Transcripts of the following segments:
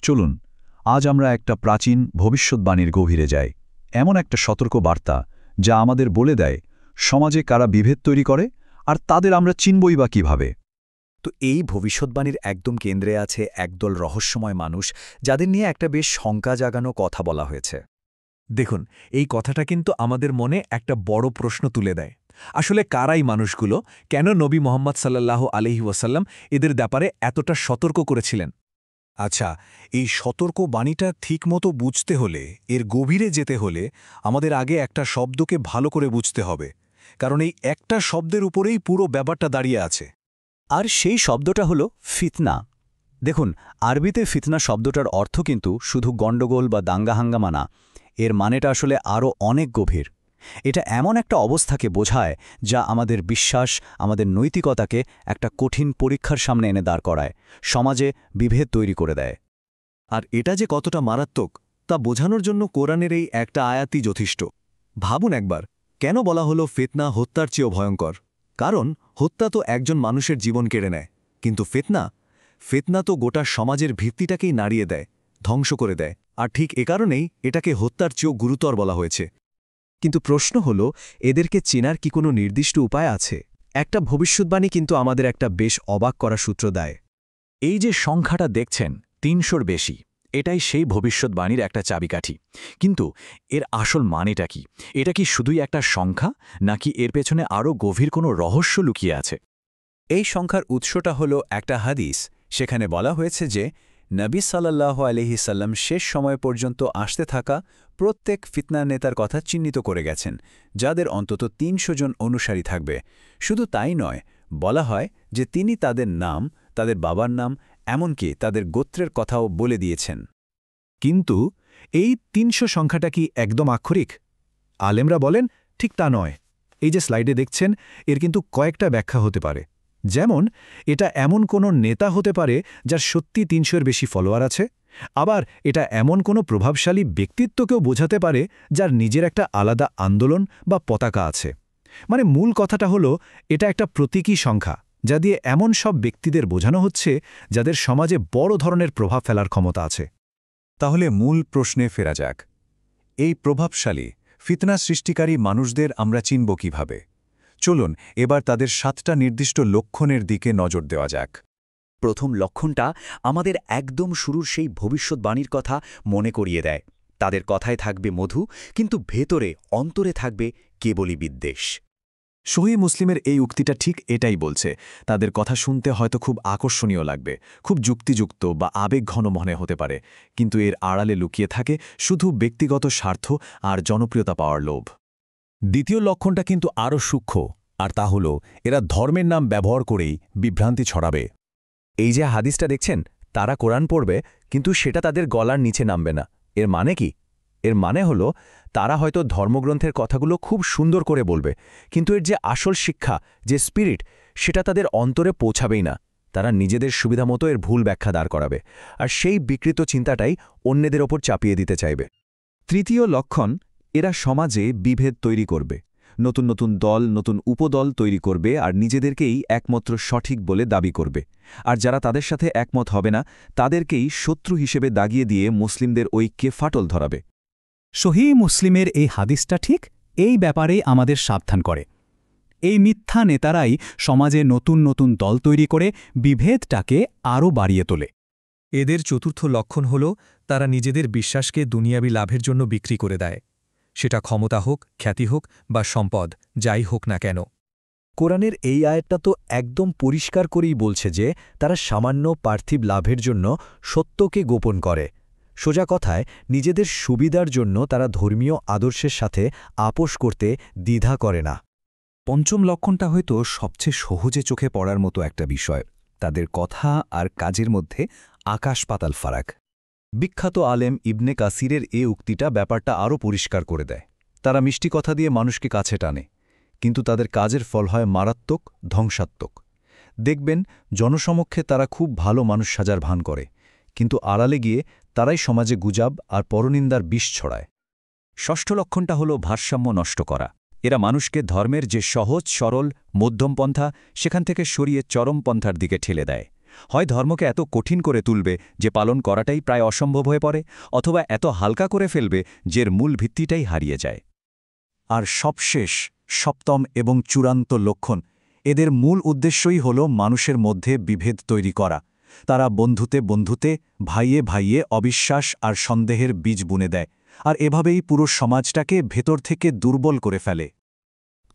চলুন আজ আমরা একটা প্রাচীন ভবিষ্যৎবাণীর গভীরে যাই, এমন একটা সতর্ক বার্তা যা আমাদের বলে দেয় সমাজে কারা বিভেদ তৈরি করে আর তাদের আমরা চিনবই বা কীভাবে। তো এই ভবিষ্যৎবাণীর একদম কেন্দ্রে আছে একদল রহস্যময় মানুষ, যাদের নিয়ে একটা বেশ শঙ্কা জাগানো কথা বলা হয়েছে। দেখুন, এই কথাটা কিন্তু আমাদের মনে একটা বড় প্রশ্ন তুলে দেয়। আসলে কারাই মানুষগুলো, কেন নবী মোহাম্মদ সাল্লাল্লাহু আলাইহি ওয়াসাল্লাম এদের ব্যাপারে এতটা সতর্ক করেছিলেন? আচ্ছা, এই সতর্ক বাণীটা ঠিকমতো বুঝতে হলে, এর গভীরে যেতে হলে আমাদের আগে একটা শব্দকে ভালো করে বুঝতে হবে, কারণ এই একটা শব্দের উপরেই পুরো ব্যাপারটা দাঁড়িয়ে আছে। আর সেই শব্দটা হলো ফিতনা। দেখুন, আরবিতে ফিতনা শব্দটার অর্থ কিন্তু শুধু গণ্ডগোল বা দাঙ্গাহাঙ্গামা না, এর মানেটা আসলে আরও অনেক গভীর। এটা এমন একটা অবস্থাকে বোঝায় যা আমাদের বিশ্বাস, আমাদের নৈতিকতাকে একটা কঠিন পরীক্ষার সামনে এনে দাঁড় করায়, সমাজে বিভেদ তৈরি করে দেয়। আর এটা যে কতটা মারাত্মক তা বোঝানোর জন্য কোরআনের এই একটা আয়াতই যথেষ্ট। ভাবুন একবার, কেন বলা হলো ফিতনা হত্যার চেয়েও ভয়ঙ্কর? কারণ হত্যা তো একজন মানুষের জীবন কেড়ে নেয়, কিন্তু ফিতনা তো গোটা সমাজের ভিত্তিটাকেই নাড়িয়ে দেয়, ধ্বংস করে দেয়। আর ঠিক এ কারণেই এটাকে হত্যার চেয়েও গুরুতর বলা হয়েছে। কিন্তু প্রশ্ন হল, এদেরকে চেনার কি কোনো নির্দিষ্ট উপায় আছে? একটা ভবিষ্যৎবাণী কিন্তু আমাদের একটা বেশ অবাক করা সূত্র দেয়। এই যে সংখ্যাটা দেখছেন ৩০০-র বেশি, এটাই সেই ভবিষ্যৎবাণীর একটা চাবিকাঠি। কিন্তু এর আসল মানেটা কি? এটা কি শুধুই একটা সংখ্যা, নাকি এর পেছনে আরও গভীর কোনো রহস্য লুকিয়ে আছে? এই সংখ্যার উৎসটা হলো একটা হাদিস। সেখানে বলা হয়েছে যে নবী সাল্লাল্লাহু আলাইহি সাল্লাম শেষ সময় পর্যন্ত আসতে থাকা প্রত্যেক ফিতনা নেতার কথা চিহ্নিত করে গেছেন, যাদের অন্তত ৩০০ জন অনুসারী থাকবে। শুধু তাই নয়, বলা হয় যে তিনি তাদের নাম, তাদের বাবার নাম, এমনকি তাদের গোত্রের কথাও বলে দিয়েছেন। কিন্তু এই ৩০০ সংখ্যাটা কি একদম আক্ষরিক? আলেমরা বলেন ঠিক তা নয়। এই যে স্লাইডে দেখছেন, এর কিন্তু কয়েকটা ব্যাখ্যা হতে পারে। যেমন, এটা এমন কোনো নেতা হতে পারে যার সত্যি ৩০০-এর বেশি ফলোয়ার আছে। আবার এটা এমন কোনো প্রভাবশালী ব্যক্তিত্বকেও বোঝাতে পারে যার নিজের একটা আলাদা আন্দোলন বা পতাকা আছে। মানে মূল কথাটা হলো, এটা একটা প্রতীকী সংখ্যা, যা দিয়ে এমন সব ব্যক্তিদের বোঝানো হচ্ছে যাদের সমাজে বড় ধরনের প্রভাব ফেলার ক্ষমতা আছে। তাহলে মূল প্রশ্নে ফেরা যাক। এই প্রভাবশালী ফিতনা সৃষ্টিকারী মানুষদের আমরা চিনব কিভাবে? চলুন এবার তাদের 7টা নির্দিষ্ট লক্ষণের দিকে নজর দেওয়া যাক। প্রথম লক্ষণটা আমাদের একদম শুরুর সেই ভবিষ্যৎবাণীর কথা মনে করিয়ে দেয়। তাদের কথায় থাকবে মধু, কিন্তু ভেতরে, অন্তরে থাকবে কেবলই বিদ্বেষ। সহিহ মুসলিমের এই উক্তিটা ঠিক এটাই বলছে। তাদের কথা শুনতে হয়তো খুব আকর্ষণীয় লাগবে, খুব যুক্তিযুক্ত বা আবেগঘন মনে হতে পারে, কিন্তু এর আড়ালে লুকিয়ে থাকে শুধু ব্যক্তিগত স্বার্থ আর জনপ্রিয়তা পাওয়ার লোভ। দ্বিতীয় লক্ষণটা কিন্তু আরও সূক্ষ্ম, আর তা হল এরা ধর্মের নাম ব্যবহার করেই বিভ্রান্তি ছড়াবে। এই যে হাদিসটা দেখছেন, তারা কোরআন পড়বে, কিন্তু সেটা তাদের গলার নিচে নামবে না। এর মানে কি? এর মানে হলো, তারা হয়তো ধর্মগ্রন্থের কথাগুলো খুব সুন্দর করে বলবে, কিন্তু এর যে আসল শিক্ষা, যে স্পিরিট, সেটা তাদের অন্তরে পৌঁছাবেই না। তারা নিজেদের সুবিধামতো এর ভুল ব্যাখ্যা দাঁড় করাবে, আর সেই বিকৃত চিন্তাটাই অন্যদের ওপর চাপিয়ে দিতে চাইবে। তৃতীয় লক্ষণ, এরা সমাজে বিভেদ তৈরি করবে। নতুন নতুন দল, নতুন উপদল তৈরি করবে আর নিজেদেরকেই একমাত্র সঠিক বলে দাবি করবে। আর যারা তাদের সাথে একমত হবে না, তাদেরকেই শত্রু হিসেবে দাগিয়ে দিয়ে মুসলিমদের ঐক্যে ফাটল ধরাবে। সহিহ মুসলিমের এই হাদিসটা ঠিক এই ব্যাপারেই আমাদের সাবধান করে। এই মিথ্যা নেতারাই সমাজে নতুন নতুন দল তৈরি করে বিভেদটাকে আরও বাড়িয়ে তোলে। এদের চতুর্থ লক্ষণ হল, তারা নিজেদের বিশ্বাসকে দুনিয়াবি লাভের জন্য বিক্রি করে দেয়। সেটা ক্ষমতা হোক, খ্যাতি হোক বা সম্পদ, যাই হোক না কেন। কোরআনের এই আয়াতটা তো একদম পরিষ্কার করেই বলছে যে তারা সামান্য পার্থিব লাভের জন্য সত্যকে গোপন করে। সোজা কথায়, নিজেদের সুবিধার জন্য তারা ধর্মীয় আদর্শের সাথে আপোষ করতে দ্বিধা করে না। পঞ্চম লক্ষণটা হয়তো সবচেয়ে সহজে চোখে পড়ার মতো একটা বিষয়। তাদের কথা আর কাজের মধ্যে আকাশ পাতাল ফারাক। বিখ্যাত আলেম ইবনে কাসিরের এ উক্তিটা ব্যাপারটা আরও পরিষ্কার করে দেয়। তারা মিষ্টি কথা দিয়ে মানুষকে কাছে টানে, কিন্তু তাদের কাজের ফল হয় মারাত্মক, ধ্বংসাত্মক। দেখবেন, জনসমক্ষে তারা খুব ভালো মানুষ সাজার ভান করে, কিন্তু আড়ালে গিয়ে তারাই সমাজে গুজব আর পরনিন্দার বিষ ছড়ায়। ষষ্ঠ লক্ষণটা হল ভারসাম্য নষ্ট করা। এরা মানুষকে ধর্মের যে সহজ সরল মধ্যমপন্থা, সেখান থেকে সরিয়ে চরমপন্থার দিকে ঠেলে দেয়। হয় ধর্মকে এত কঠিন করে তুলবে যে পালন করাটাই প্রায় অসম্ভব হয়ে পড়ে, অথবা এত হালকা করে ফেলবে যের মূল ভিত্তিটাই হারিয়ে যায়। আর সবশেষ, সপ্তম এবং চূড়ান্ত লক্ষণ, এদের মূল উদ্দেশ্যই হল মানুষের মধ্যে বিভেদ তৈরি করা। তারা বন্ধুতে বন্ধুতে, ভাইয়ে ভাইয়ে অবিশ্বাস আর সন্দেহের বীজ বুনে দেয়, আর এভাবেই পুরো সমাজটাকে ভেতর থেকে দুর্বল করে ফেলে।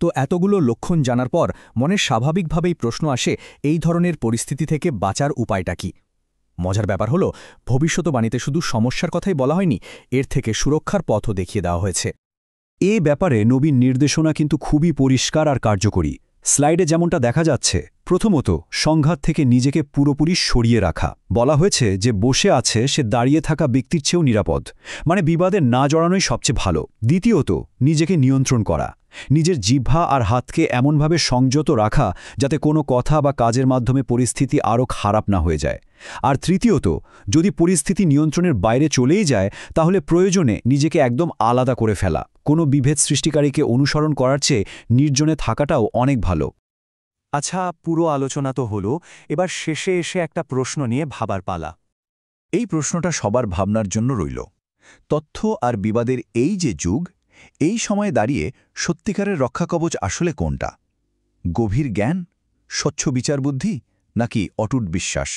তো এতগুলো লক্ষণ জানার পর মনে স্বাভাবিকভাবেই প্রশ্ন আসে, এই ধরনের পরিস্থিতি থেকে বাঁচার উপায়টা কি? মজার ব্যাপার হলো, ভবিষ্যৎবাণীতে শুধু সমস্যার কথাই বলা হয়নি, এর থেকে সুরক্ষার পথও দেখিয়ে দেওয়া হয়েছে। এ ব্যাপারে নবীর নির্দেশনা কিন্তু খুবই পরিষ্কার আর কার্যকরী। স্লাইডে যেমনটা দেখা যাচ্ছে, প্রথমত সংঘাত থেকে নিজেকে পুরোপুরি সরিয়ে রাখা। বলা হয়েছে যে বসে আছে সে দাঁড়িয়ে থাকা ব্যক্তির চেয়েও নিরাপদ, মানে বিবাদে না জড়ানোই সবচেয়ে ভালো। দ্বিতীয়ত, নিজেকে নিয়ন্ত্রণ করা, নিজের জিহ্বা আর হাতকে এমনভাবে সংযত রাখা যাতে কোনো কথা বা কাজের মাধ্যমে পরিস্থিতি আরও খারাপ না হয়ে যায়। আর তৃতীয়ত, যদি পরিস্থিতি নিয়ন্ত্রণের বাইরে চলেই যায় তাহলে প্রয়োজনে নিজেকে একদম আলাদা করে ফেলা। কোনো বিভেদ সৃষ্টিকারীকে অনুসরণ করার চেয়ে নির্জনে থাকাটাও অনেক ভালো। আচ্ছা, পুরো আলোচনা তো হলো, এবার শেষে এসে একটা প্রশ্ন নিয়ে ভাবার পালা। এই প্রশ্নটা সবার ভাবনার জন্য রইল। তথ্য আর বিবাদের এই যে যুগ, এই সময়ে দাঁড়িয়ে সত্যিকারের রক্ষাকবচ আসলে কোনটা? গভীর জ্ঞান, স্বচ্ছ বিচারবুদ্ধি, নাকি অটুট বিশ্বাস?